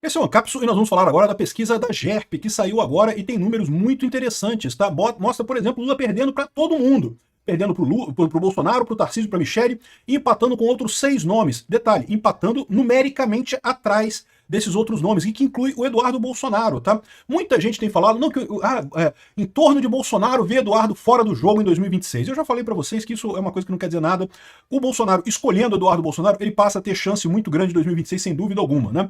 Esse é o Ancapsu e nós vamos falar agora da pesquisa da GERP, que saiu agora e tem números muito interessantes, tá? Mostra, por exemplo, Lula perdendo para todo mundo. Perdendo para o Bolsonaro, para o Tarcísio, para Michele, e empatando com outros 6 nomes. Detalhe, empatando numericamente atrás desses outros nomes, e que inclui o Eduardo Bolsonaro, tá? Muita gente tem falado, não, que em torno de Bolsonaro vê Eduardo fora do jogo em 2026. Eu já falei para vocês que isso é uma coisa que não quer dizer nada. O Bolsonaro, escolhendo Eduardo Bolsonaro, ele passa a ter chance muito grande em 2026, sem dúvida alguma, né?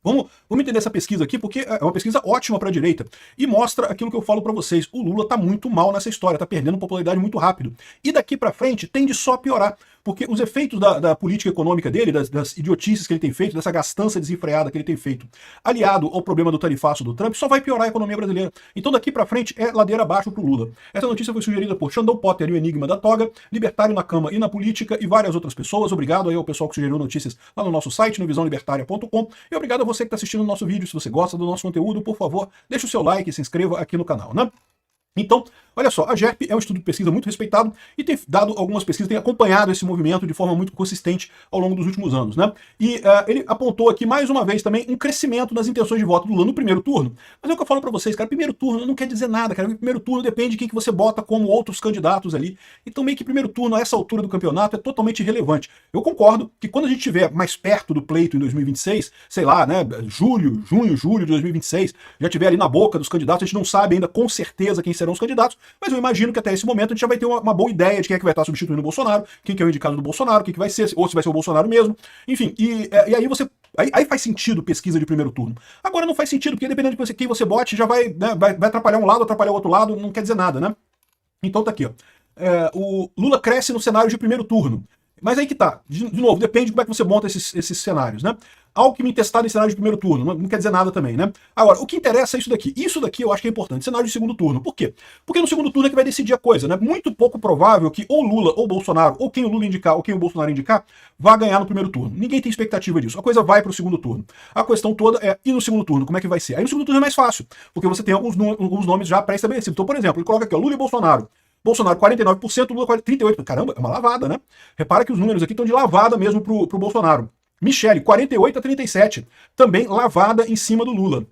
Vamos entender essa pesquisa aqui, porque é uma pesquisa ótima para a direita e mostra aquilo que eu falo para vocês. O Lula está muito mal nessa história, está perdendo popularidade muito rápido. E daqui para frente tende só a piorar, porque os efeitos da política econômica dele, das idiotices que ele tem feito, dessa gastança desenfreada que ele tem feito, aliado ao problema do tarifaço do Trump, só vai piorar a economia brasileira. Então daqui para frente é ladeira abaixo para o Lula. Essa notícia foi sugerida por Xandão Potter e o Enigma da Toga, Libertário na Cama e na Política e várias outras pessoas. Obrigado aí ao pessoal que sugeriu notícias lá no nosso site, no visãolibertaria.com, e obrigado a você que está assistindo o nosso vídeo. Se você gosta do nosso conteúdo, por favor, deixe o seu like e se inscreva aqui no canal, né? Então, olha só, a GERP é um estudo de pesquisa muito respeitado e tem dado algumas pesquisas, tem acompanhado esse movimento de forma muito consistente ao longo dos últimos anos, né? E ele apontou aqui, mais uma vez, também um crescimento nas intenções de voto do Lula no primeiro turno. Mas é o que eu falo pra vocês, cara, primeiro turno não quer dizer nada, cara. Primeiro turno depende de quem que você bota como outros candidatos ali. Então, meio que primeiro turno, a essa altura do campeonato, é totalmente irrelevante. Eu concordo que quando a gente estiver mais perto do pleito em 2026, sei lá, né, junho, julho de 2026, já estiver ali na boca dos candidatos, a gente não sabe ainda com certeza quem serão os candidatos, mas eu imagino que até esse momento a gente já vai ter uma boa ideia de quem é que vai estar substituindo o Bolsonaro, quem que é o indicado do Bolsonaro, quem que vai ser, ou se vai ser o Bolsonaro mesmo, enfim, e aí você... Aí faz sentido pesquisa de primeiro turno. Agora não faz sentido, porque dependendo de quem você bote, já vai, né, vai atrapalhar um lado, atrapalhar o outro lado, não quer dizer nada, né? Então tá aqui, ó. O Lula cresce no cenário de primeiro turno. Mas aí que tá, de novo, depende de como é que você monta esses cenários, né? Alckmin testado em cenário de primeiro turno, não quer dizer nada também, né? Agora, o que interessa é isso daqui. Isso daqui eu acho que é importante, cenário de segundo turno. Por quê? Porque no segundo turno é que vai decidir a coisa, né? Muito pouco provável que ou Lula ou Bolsonaro, ou quem o Lula indicar ou quem o Bolsonaro indicar, vá ganhar no primeiro turno. Ninguém tem expectativa disso. A coisa vai para o segundo turno. A questão toda é, e no segundo turno, como é que vai ser? Aí no segundo turno é mais fácil, porque você tem alguns nomes já pré-estabelecidos. Então, por exemplo, ele coloca aqui, ó, Lula e Bolsonaro. Bolsonaro 49%, Lula 38%. Caramba, é uma lavada, né? Repara que os números aqui estão de lavada mesmo pro Bolsonaro. Michele, 48-37. Também lavada em cima do Lula.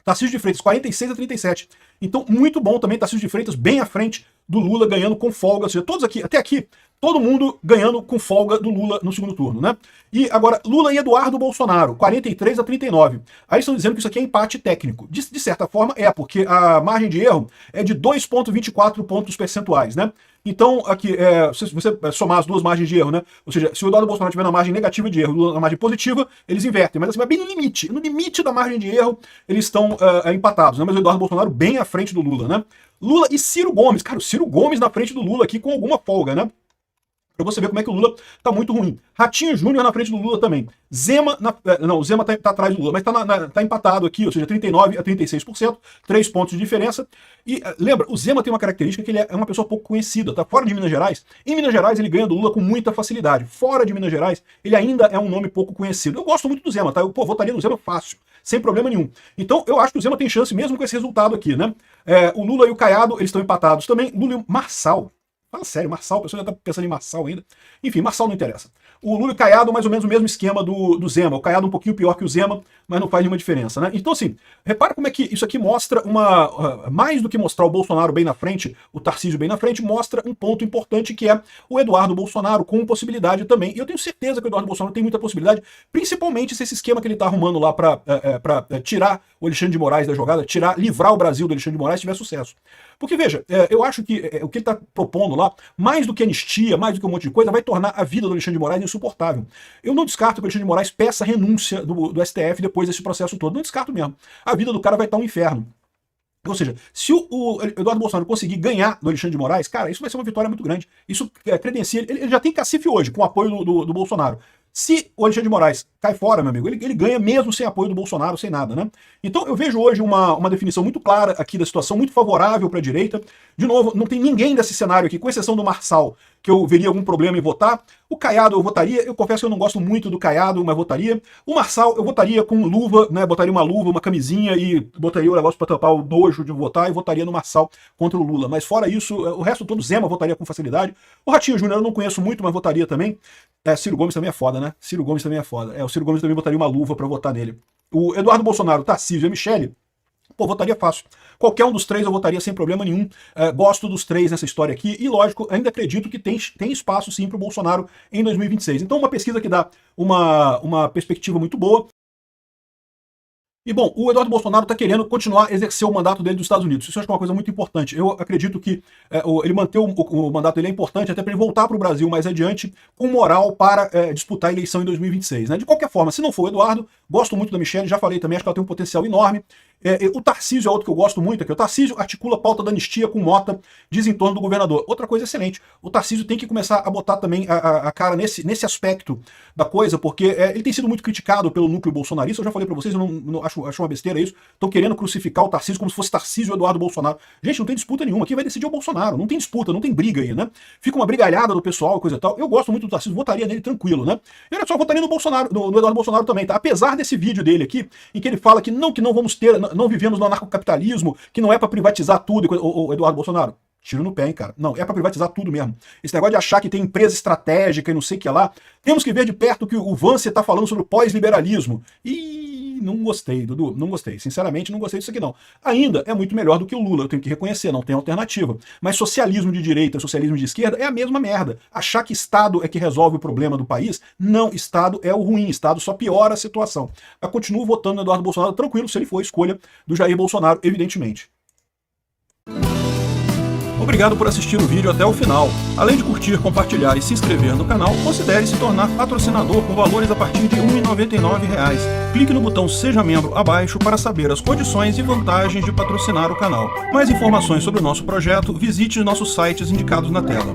Tarcísio de Freitas, 46-37. Então, muito bom também, Tarcísio de Freitas bem à frente do Lula, ganhando com folga. Ou seja, todos aqui, até aqui, todo mundo ganhando com folga do Lula no segundo turno, né? E agora, Lula e Eduardo Bolsonaro, 43-39. Aí estão dizendo que isso aqui é empate técnico. De certa forma porque a margem de erro é de 2,24 pontos percentuais, né? Então, aqui, se você somar as duas margens de erro, né? Ou seja, se o Eduardo Bolsonaro tiver na margem negativa de erro, Lula na margem positiva, eles invertem. Mas assim, vai bem no limite. No limite da margem de erro, eles estão empatados, né? Mas o Eduardo Bolsonaro bem à frente do Lula, né? Lula e Ciro Gomes. Cara, o Ciro Gomes na frente do Lula aqui com alguma folga, né? Pra você ver como é que o Lula tá muito ruim. Ratinho Júnior na frente do Lula também. Zema, não, o Zema tá atrás do Lula, mas tá empatado aqui, ou seja, 39-36%, 3 pontos de diferença. E lembra, o Zema tem uma característica que ele é uma pessoa pouco conhecida, tá fora de Minas Gerais. Em Minas Gerais ele ganha do Lula com muita facilidade. Fora de Minas Gerais ele ainda é um nome pouco conhecido. Eu gosto muito do Zema, tá? Eu votaria no Zema fácil, sem problema nenhum. Então eu acho que o Zema tem chance mesmo com esse resultado aqui, né? O Lula e o Caiado, eles estão empatados também. Lula e o Marçal. Fala sério, Marçal, a pessoa já tá pensando em Marçal ainda. Enfim, Marçal não interessa. O Lula e o Caiado, mais ou menos o mesmo esquema do Zema. O Caiado um pouquinho pior que o Zema, mas não faz nenhuma diferença, né? Então, assim, repara como é que isso aqui mostra mais do que mostrar o Bolsonaro bem na frente, o Tarcísio bem na frente, mostra um ponto importante que é o Eduardo Bolsonaro com possibilidade também. E eu tenho certeza que o Eduardo Bolsonaro tem muita possibilidade, principalmente se esse esquema que ele tá arrumando lá pra tirar o Alexandre de Moraes da jogada, livrar o Brasil do Alexandre de Moraes, tiver sucesso. Porque, veja, eu acho que o que ele está propondo lá, mais do que anistia, mais do que um monte de coisa, vai tornar a vida do Alexandre de Moraes insuportável. Eu não descarto que o Alexandre de Moraes peça a renúncia do STF depois desse processo todo. Não descarto mesmo. A vida do cara vai estar um inferno. Ou seja, se o Eduardo Bolsonaro conseguir ganhar do Alexandre de Moraes, cara, isso vai ser uma vitória muito grande. Isso credencia. Ele já tem cacife hoje, com o apoio do Bolsonaro. Se o Alexandre de Moraes cai fora, meu amigo, ele ganha mesmo sem apoio do Bolsonaro, sem nada, né? Então eu vejo hoje uma definição muito clara aqui da situação, muito favorável para a direita. De novo, não tem ninguém desse cenário aqui, com exceção do Marçal, que eu veria algum problema em votar. O Caiado eu votaria, eu confesso que eu não gosto muito do Caiado, mas votaria. O Marçal eu votaria com luva, né? Botaria uma luva, uma camisinha e botaria o negócio para tampar o nojo de votar e votaria no Marçal contra o Lula. Mas fora isso, o resto todo, Zema votaria com facilidade. O Ratinho Júnior eu não conheço muito, mas votaria também. Ciro Gomes também é foda, né? Ciro Gomes também é foda. O Ciro Gomes também botaria uma luva para votar nele. o Eduardo Bolsonaro, Tarcísio e a Michelle, pô, votaria fácil. Qualquer um dos três eu votaria sem problema nenhum. Gosto dos três nessa história aqui e, lógico, ainda acredito que tem espaço sim para o Bolsonaro em 2026. Então, uma pesquisa que dá uma perspectiva muito boa. E, bom, o Eduardo Bolsonaro está querendo continuar a exercer o mandato dele dos Estados Unidos. Isso eu acho que é uma coisa muito importante. Eu acredito que ele manter o mandato dele é importante até para ele voltar para o Brasil mais adiante com moral para disputar a eleição em 2026. Né? De qualquer forma, se não for o Eduardo, gosto muito da Michelle, já falei também, acho que ela tem um potencial enorme. O Tarcísio é outro que eu gosto muito aqui. O Tarcísio articula a pauta da anistia com Mota, diz em torno do governador. Outra coisa excelente, o Tarcísio tem que começar a botar também a cara nesse aspecto da coisa, porque ele tem sido muito criticado pelo núcleo bolsonarista. Eu já falei para vocês, eu não acho uma besteira isso. Estão querendo crucificar o Tarcísio como se fosse Tarcísio e Eduardo Bolsonaro. Gente, não tem disputa nenhuma. Quem vai decidir é o Bolsonaro. Não tem disputa, não tem briga aí, né? Fica uma brigalhada do pessoal, coisa e tal. Eu gosto muito do Tarcísio, votaria nele tranquilo, né? E olha só, votaria no Bolsonaro, no Eduardo Bolsonaro também, tá? Apesar desse vídeo dele aqui, em que ele fala que não vamos ter, não vivemos no anarcocapitalismo, que não é para privatizar tudo, o Eduardo Bolsonaro. Tiro no pé, hein, cara. Não, é pra privatizar tudo mesmo. Esse negócio de achar que tem empresa estratégica e não sei o que lá. Temos que ver de perto o que o Vance tá falando sobre o pós-liberalismo. E não gostei, Dudu. Não gostei. Sinceramente, não gostei disso aqui, não. Ainda é muito melhor do que o Lula, eu tenho que reconhecer, não tem alternativa. Mas socialismo de direita, socialismo de esquerda é a mesma merda. Achar que Estado é que resolve o problema do país, não, Estado é o ruim, Estado só piora a situação. Eu continuo votando no Eduardo Bolsonaro tranquilo, se ele for a escolha do Jair Bolsonaro, evidentemente. Obrigado por assistir o vídeo até o final. Além de curtir, compartilhar e se inscrever no canal, considere se tornar patrocinador com valores a partir de R$ 1,99. Clique no botão Seja Membro abaixo para saber as condições e vantagens de patrocinar o canal. Mais informações sobre o nosso projeto, visite os nossos sites indicados na tela.